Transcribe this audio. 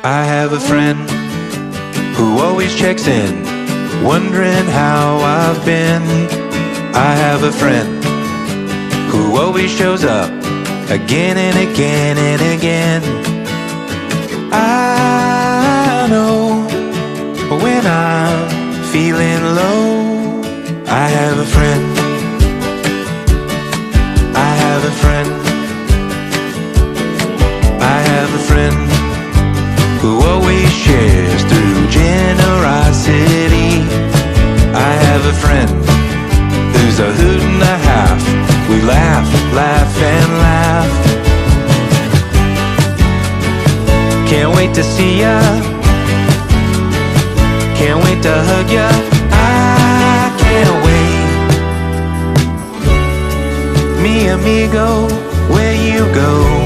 I have a friend who always checks in, wondering how I've been. I have a friend who always shows up again and again and again. I know when I'm feeling low, I have a friend. I have a friend. I have a friend who always shares through generosity. I have a friend who's a hoot and a half. We laugh, laugh and laugh. Can't wait to see ya, can't wait to hug ya. I can't wait. Mi amigo, where you go?